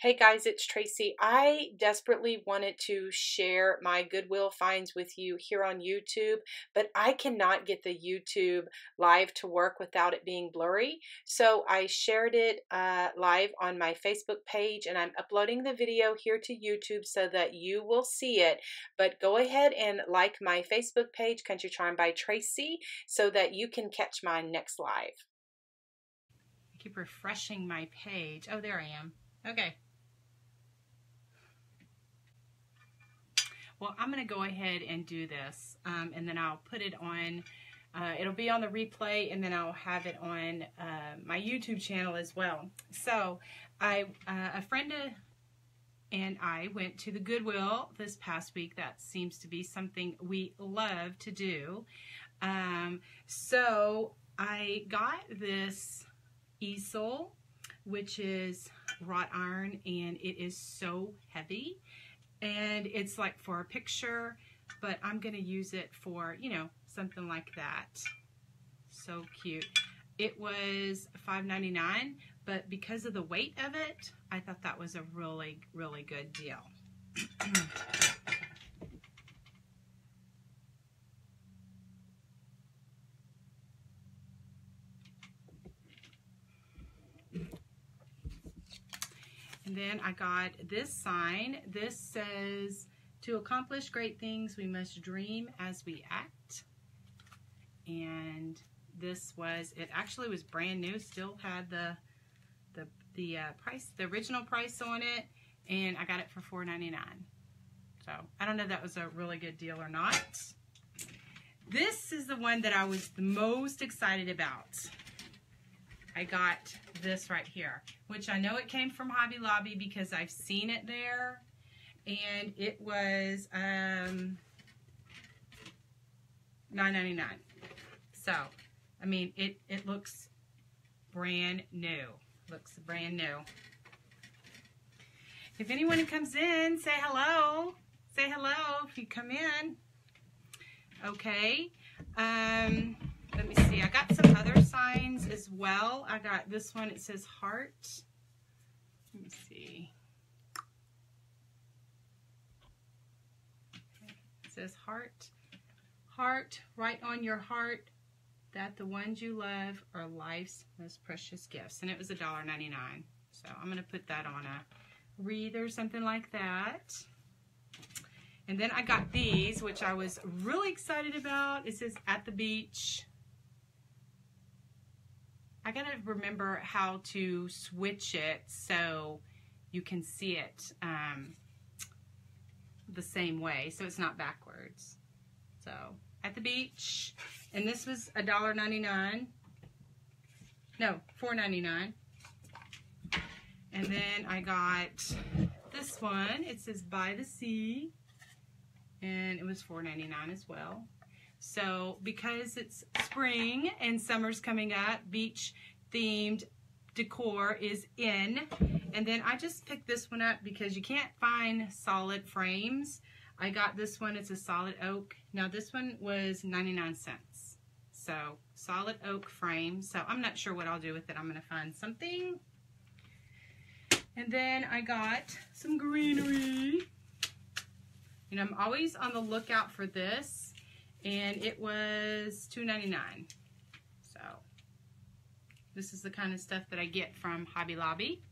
Hey guys, it's Tracy. I desperately wanted to share my Goodwill finds with you here on YouTube, but I cannot get the YouTube live to work without it being blurry. So I shared it live on my Facebook page, and I'm uploading the video here to YouTube so that you will see it. But go ahead and like my Facebook page, Country Charm by Tracy, so that you can catch my next live. I keep refreshing my page. Oh, there I am. Okay. Well, I'm going to go ahead and do this, and then I'll put it on, it'll be on the replay, and then I'll have it on my YouTube channel as well. So, a friend and I went to the Goodwill this past week. That seems to be something we love to do. So, I got this easel, which is wrought iron, and it is so heavy. And it's like for a picture, but I'm going to use it for, you know, something like that. So cute. It was $5.99, but because of the weight of it, I thought that was a really, really good deal. And then I got this sign. This says, "To accomplish great things, we must dream as we act." And this was, it actually was brand new, still had the price, the original price on it, and I got it for $4.99. So I don't know if that was a really good deal or not. This is the one that I was the most excited about. I got this right here, which I know it came from Hobby Lobby because I've seen it there, and it was $9.99. So, I mean, it looks brand new. Looks brand new. If anyone comes in, say hello. Say hello if you come in. Okay. Let me see. I got some other signs as well. I got this one. It says heart. Let me see. It says heart. Heart, write on your heart that the ones you love are life's most precious gifts. And it was $1.99. So I'm going to put that on a wreath or something like that. And then I got these, which I was really excited about. It says at the beach. I gotta remember how to switch it so you can see it the same way, so it's not backwards. So, at the beach, and this was $1.99. No, $4.99. And then I got this one. It says by the sea, and it was $4.99 as well. So, because it's spring and summer's coming up, beach-themed decor is in. And then I just picked this one up because you can't find solid frames. I got this one. It's a solid oak. Now, this one was 99 cents. So, solid oak frame. So, I'm not sure what I'll do with it. I'm going to find something. And then I got some greenery. And I'm always on the lookout for this. And it was $2.99. So, this is the kind of stuff that I get from Hobby Lobby.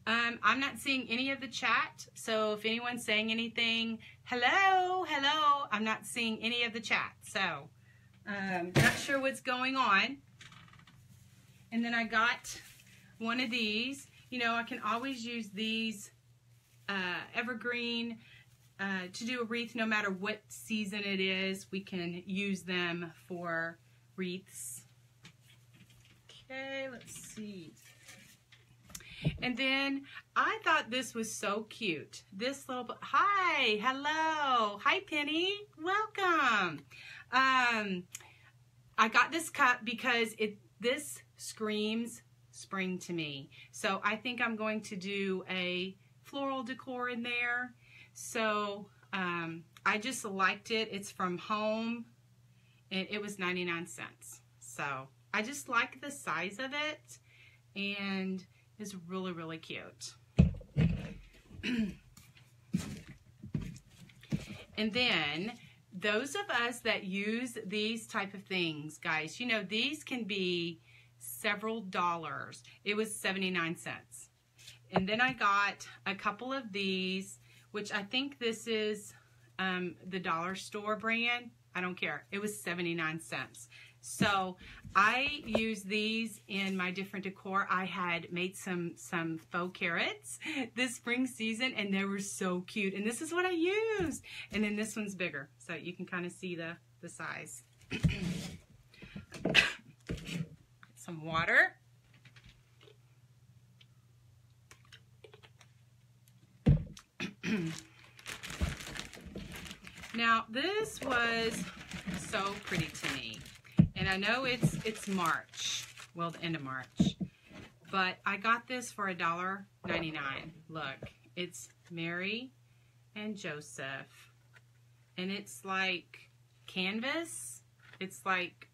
I'm not seeing any of the chat, so if anyone's saying anything, hello, hello, I'm not seeing any of the chat. So, not sure what's going on. And then I got one of these. You know, I can always use these evergreen to do a wreath no matter what season it is. We can use them for wreaths. Okay, let's see. And then I thought this was so cute. This little, hi, hello, hi Penny, welcome. I got this cup because this screams spring to me. So I think I'm going to do a floral decor in there. So I just liked it. It's from home, and it was 99 cents. So I just like the size of it, and is really, really cute. And then those of us that use these type of things, guys, you know, these can be several dollars. It was 79 cents. And then I got a couple of these, which I think this is the dollar store brand. I don't care. It was 79 cents. So I use these in my different decor. I had made some faux carrots this spring season, and they were so cute. And this is what I used. And then this one's bigger, so you can kind of see the size. Some water. Now this was so pretty to me, and I know it's March, well, the end of March, but I got this for $1.99. Look, it's Mary and Joseph, and it's like canvas. It's like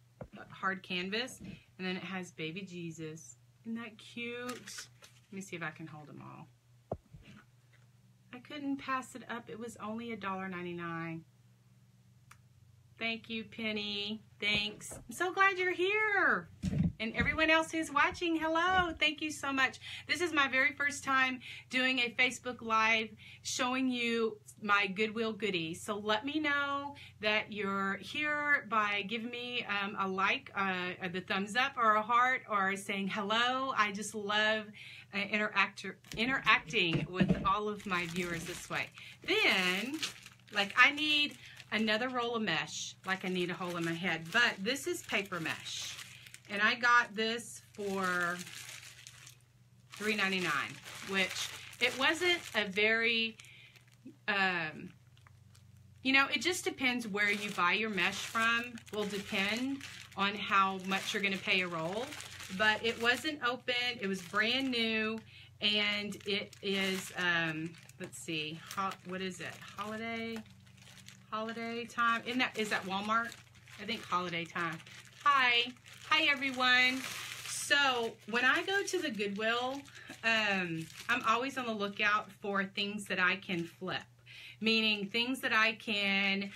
hard canvas, and then it has baby Jesus. Isn't that cute? Let me see if I can hold them all. I couldn't pass it up. It was only $1.99. Thank you, Penny. Thanks. I'm so glad you're here. And everyone else who's watching, hello. Thank you so much. This is my very first time doing a Facebook Live showing you my Goodwill goodies. So let me know that you're here by giving me a like, the thumbs up, or a heart, or saying hello. I just love interacting with all of my viewers this way. Then, like, I need another roll of mesh, like I need a hole in my head, but this is paper mesh, and I got this for $3.99, which it wasn't a very, you know, it just depends where you buy your mesh from, will depend on how much you're going to pay a roll, but it wasn't open, it was brand new, and it is, let's see, what is it, holiday time. Is that Walmart? I think holiday time. Hi everyone. So when I go to the Goodwill, I'm always on the lookout for things that I can flip, meaning things that I can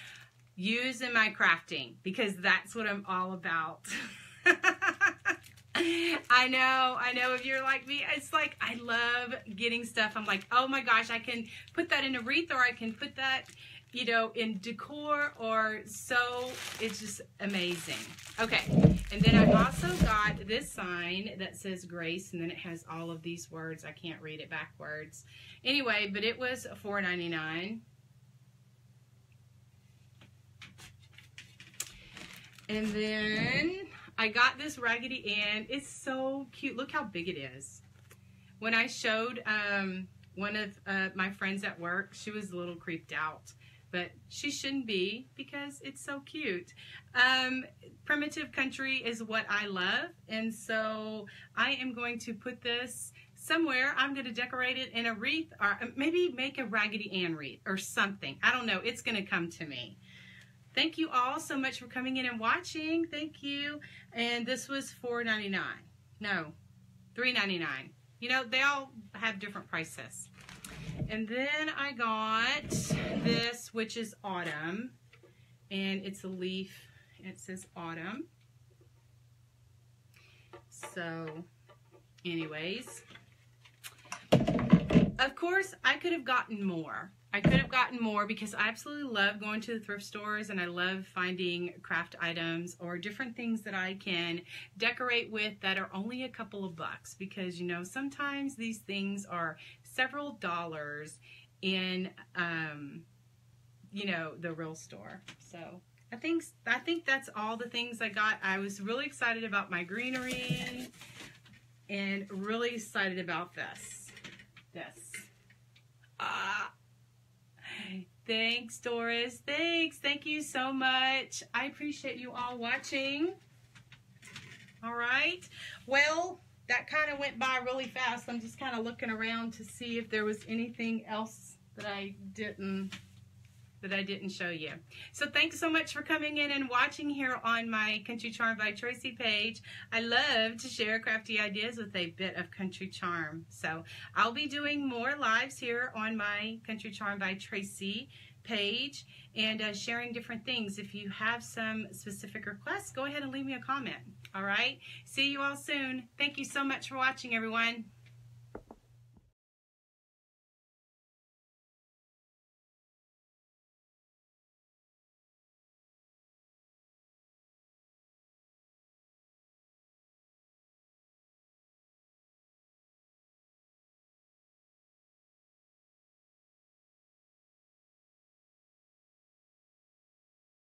use in my crafting, because that's what I'm all about. I know if you're like me, it's like I love getting stuff. I'm like, oh my gosh, I can put that in a wreath, or I can put that, you know, in decor, or so. It's just amazing. Okay, and then I also got this sign that says Grace, and then it has all of these words. I can't read it backwards. Anyway, but it was $4.99. And then I got this Raggedy Ann. It's so cute. Look how big it is. When I showed one of my friends at work, she was a little creeped out. But she shouldn't be, because it's so cute. Primitive country is what I love. And so I am going to put this somewhere. I'm going to decorate it in a wreath, or maybe make a Raggedy Ann wreath or something. I don't know. It's going to come to me. Thank you all so much for coming in and watching. Thank you. And this was $4.99. No, $3.99. You know, they all have different prices. And then I got this, which is autumn, and it's a leaf, and it says autumn. So, anyways, of course, I could have gotten more. I could have gotten more, because I absolutely love going to the thrift stores, and I love finding craft items or different things that I can decorate with that are only a couple of bucks, because, you know, sometimes these things are several dollars in, you know, the real store. So I think that's all the things I got. I was really excited about my greenery, and really excited about this. Thanks, Doris. Thanks. Thank you so much. I appreciate you all watching. All right. Well, that kind of went by really fast. I'm just kind of looking around to see if there was anything else that I didn't that I didn't show you. So thanks so much for coming in and watching here on my Country Charm by Tracy page. I love to share crafty ideas with a bit of country charm. So I'll be doing more lives here on my Country Charm by Tracy page and sharing different things. If you have some specific requests, go ahead and leave me a comment. All right? See you all soon. Thank you so much for watching, everyone.